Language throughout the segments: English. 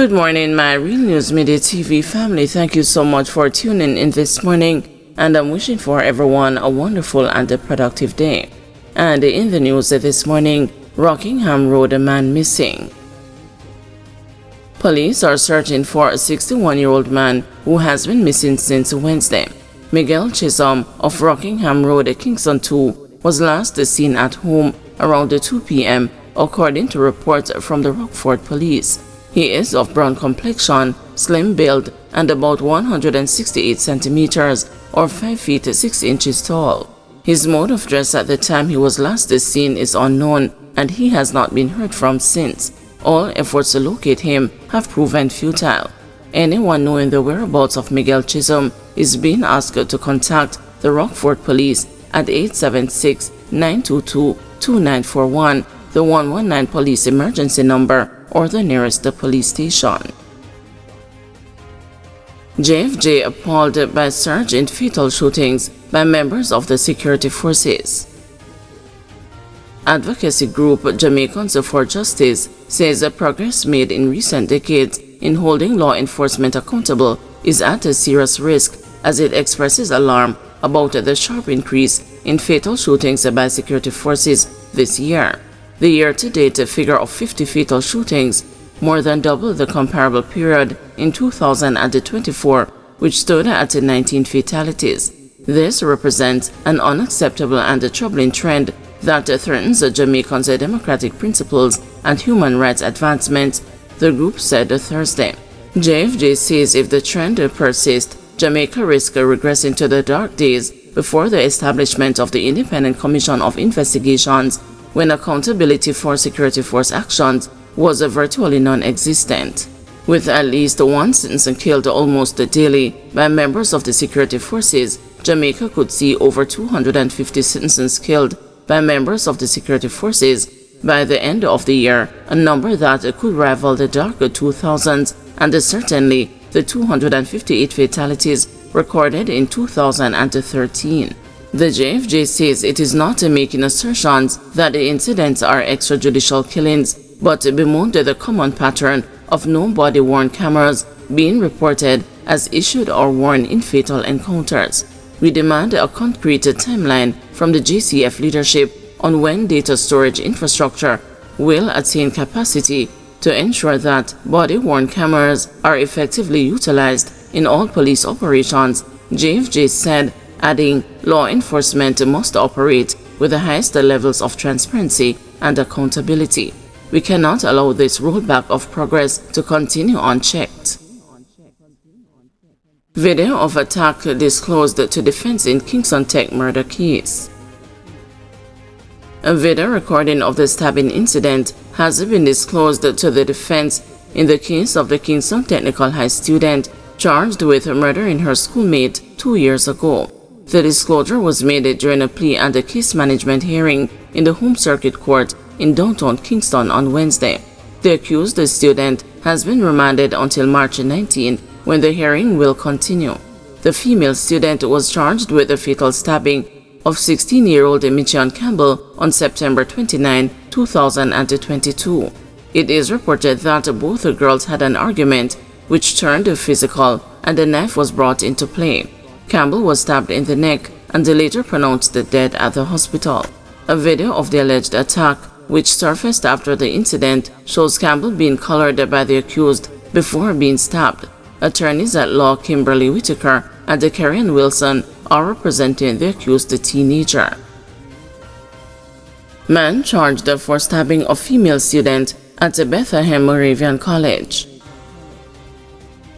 Good morning, my Real News Midday TV family. Thank you so much for tuning in this morning, and I'm wishing for everyone a wonderful and a productive day. And in the news this morning, Rockingham Road, a man missing. Police are searching for a 61-year-old man who has been missing since Wednesday. Miguel Chisholm of Rockingham Road, Kingston 2, was last seen at home around 2 p.m. according to reports from the Rockford police. He is of brown complexion, slim build, and about 168 centimeters or 5 feet 6 inches tall. His mode of dress at the time he was last seen is unknown, and he has not been heard from since. All efforts to locate him have proven futile. Anyone knowing the whereabouts of Miguel Chisholm is being asked to contact the Rockford police at 876-922-2941, the 119 police emergency number, or the nearest police station. JFJ appalled by surge in fatal shootings by members of the security forces. Advocacy group Jamaicans for Justice says the progress made in recent decades in holding law enforcement accountable is at a serious risk, as it expresses alarm about the sharp increase in fatal shootings by security forces this year. The year-to-date figure of 50 fatal shootings, more than double the comparable period in 2024, which stood at 19 fatalities. This represents an unacceptable and troubling trend that threatens Jamaica's democratic principles and human rights advancements, the group said Thursday. JFJ says if the trend persists, Jamaica risks regressing to the dark days before the establishment of the Independent Commission of Investigations, when accountability for security force actions was virtually non-existent. With at least one citizen killed almost daily by members of the security forces, Jamaica could see over 250 citizens killed by members of the security forces by the end of the year, a number that could rival the dark 2000s and certainly the 258 fatalities recorded in 2013. The JFJ says it is not making assertions that the incidents are extrajudicial killings, but bemoaned the common pattern of no body-worn cameras being reported as issued or worn in fatal encounters. We demand a concrete timeline from the JCF leadership on when data storage infrastructure will attain capacity to ensure that body-worn cameras are effectively utilized in all police operations, JFJ said, adding, law enforcement must operate with the highest levels of transparency and accountability. We cannot allow this rollback of progress to continue unchecked. Video of attack disclosed to defense in Kingston Tech murder case. A video recording of the stabbing incident has been disclosed to the defense in the case of the Kingston Technical High student charged with murdering her schoolmate 2 years ago. The disclosure was made during a plea and a case management hearing in the Home Circuit Court in downtown Kingston on Wednesday. The accused student has been remanded until March 19, when the hearing will continue. The female student was charged with the fatal stabbing of 16-year-old Michian Campbell on September 29, 2022. It is reported that both girls had an argument which turned physical, and a knife was brought into play. Campbell was stabbed in the neck and later pronounced dead at the hospital. A video of the alleged attack, which surfaced after the incident, shows Campbell being collared by the accused before being stabbed. Attorneys at law Kimberly Whitaker and Karen Wilson are representing the accused teenager. Man charged for stabbing of female student at Bethlehem Moravian College.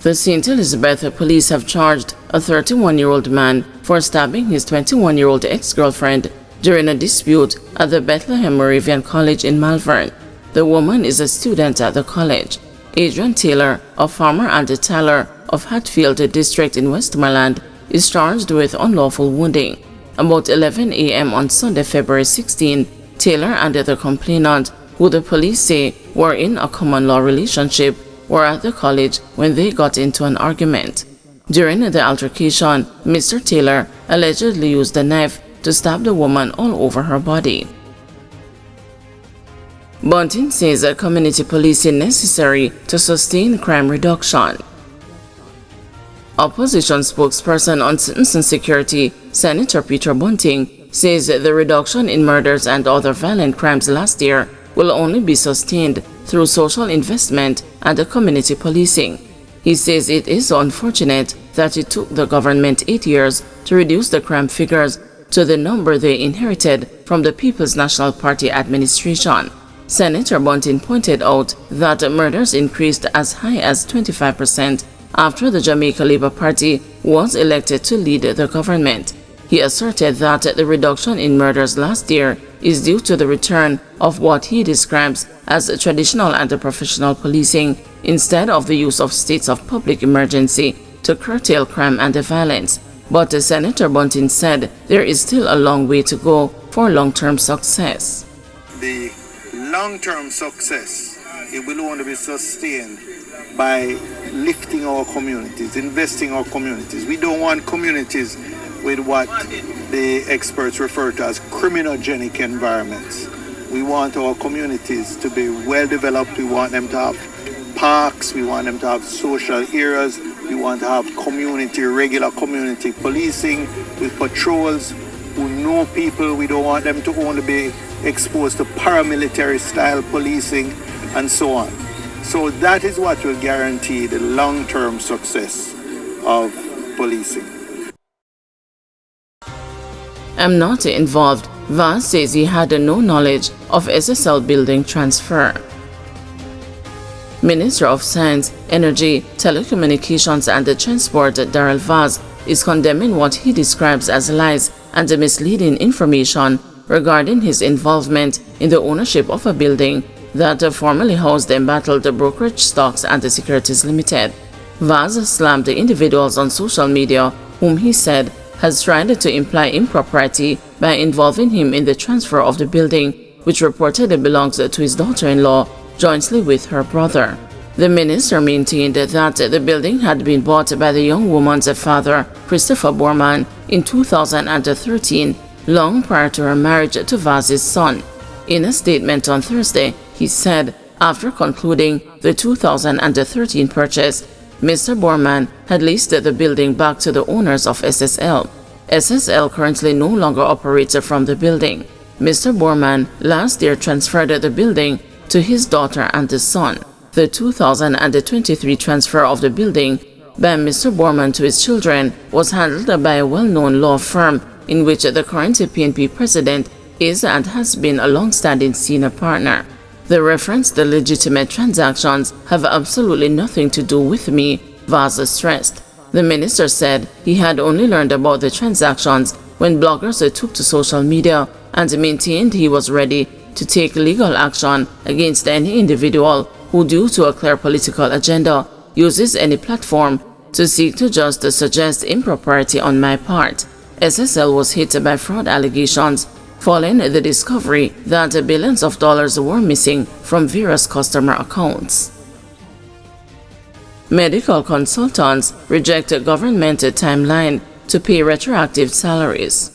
The St. Elizabeth police have charged a 31-year-old man for stabbing his 21-year-old ex-girlfriend during a dispute at the Bethlehem Moravian College in Malvern. The woman is a student at the college. Adrian Taylor, a farmer and a teller of Hatfield District in Westmoreland, is charged with unlawful wounding. About 11 a.m. on Sunday, February 16, Taylor and the complainant, who the police say were in a common law relationship, were at the college when they got into an argument. During the altercation, Mr. Taylor allegedly used a knife to stab the woman all over her body. Bunting says that community policing necessary to sustain crime reduction. Opposition spokesperson on citizen security, Senator Peter Bunting, says that the reduction in murders and other violent crimes last year will only be sustained through social investment and community policing. He says it is unfortunate that it took the government 8 years to reduce the crime figures to the number they inherited from the People's National Party administration. Senator Bunting pointed out that murders increased as high as 25% after the Jamaica Labour Party was elected to lead the government. He asserted that the reduction in murders last year is due to the return of what he describes as traditional and professional policing instead of the use of states of public emergency to curtail crime and violence. But Senator Bunting said there is still a long way to go for long-term success. The long-term success, it will only be sustained by lifting our communities, investing our communities. We don't want communities with what the experts refer to as criminogenic environments. We want our communities to be well developed. We want them to have parks. We want them to have social areas. We want to have regular community policing with patrols who know people. We don't want them to only be exposed to paramilitary style policing and so on. So that is what will guarantee the long-term success of policing. I'm not involved. Vaz says he had no knowledge of SSL building transfer. Minister of Science, Energy, Telecommunications and Transport Darrell Vaz is condemning what he describes as lies and misleading information regarding his involvement in the ownership of a building that formerly housed embattled brokerage stocks and securities limited. Vaz slammed the individuals on social media whom he said has tried to imply impropriety by involving him in the transfer of the building, which reportedly belongs to his daughter-in-law jointly with her brother. The minister maintained that the building had been bought by the young woman's father, Christopher Borman, in 2013, long prior to her marriage to Vaz's son. In a statement on Thursday, he said, after concluding the 2013 purchase, Mr. Borman had leased the building back to the owners of SSL. SSL currently no longer operates from the building. Mr. Borman last year transferred the building to his daughter and his son. The 2023 transfer of the building by Mr. Borman to his children was handled by a well-known law firm in which the current PNP president is and has been a long-standing senior partner. The referenced legitimate transactions have absolutely nothing to do with me, Vaz stressed. The minister said he had only learned about the transactions when bloggers took to social media and maintained he was ready to take legal action against any individual who, due to a clear political agenda, uses any platform to seek to just suggest impropriety on my part. SSL was hit by fraud allegations following the discovery that billions of dollars were missing from various customer accounts. Medical consultants reject a government timeline to pay retroactive salaries.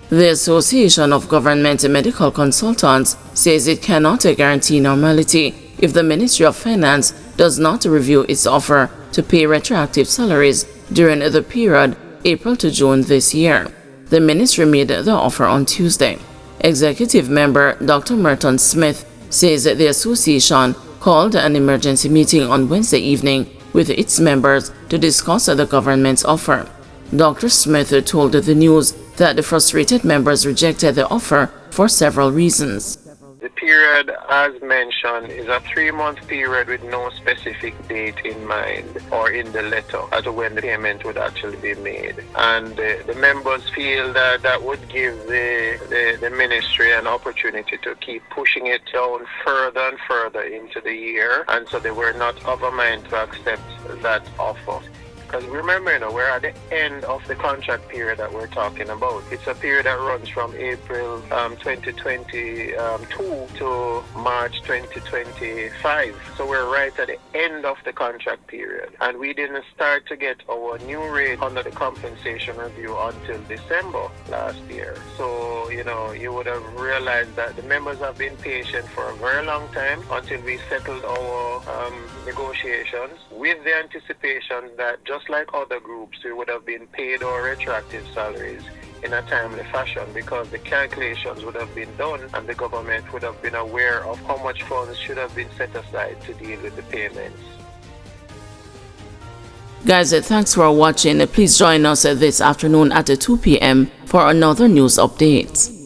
The Association of Government Medical Consultants says it cannot guarantee normality if the Ministry of Finance does not review its offer to pay retroactive salaries during the period April to June this year. The ministry made the offer on Tuesday. Executive member Dr. Merton Smith says the association called an emergency meeting on Wednesday evening with its members to discuss the government's offer. Dr. Smith told the news that the frustrated members rejected the offer for several reasons. The period, as mentioned, is a 3-month period with no specific date in mind or in the letter as to when the payment would actually be made. And the members feel that that would give the ministry an opportunity to keep pushing it down further and further into the year. And so they were not of a mind to accept that offer. Because remember, we're at the end of the contract period that we're talking about. It's a period that runs from April 2022 to March 2025. So we're right at the end of the contract period. And we didn't start to get our new rate under the compensation review until December last year. So, you would have realized that the members have been patient for a very long time until we settled our negotiations with the anticipation that just like other groups, we would have been paid our retroactive salaries in a timely fashion because the calculations would have been done and the government would have been aware of how much funds should have been set aside to deal with the payments. Guys, thanks for watching. Please join us this afternoon at 2 p.m. for another news update.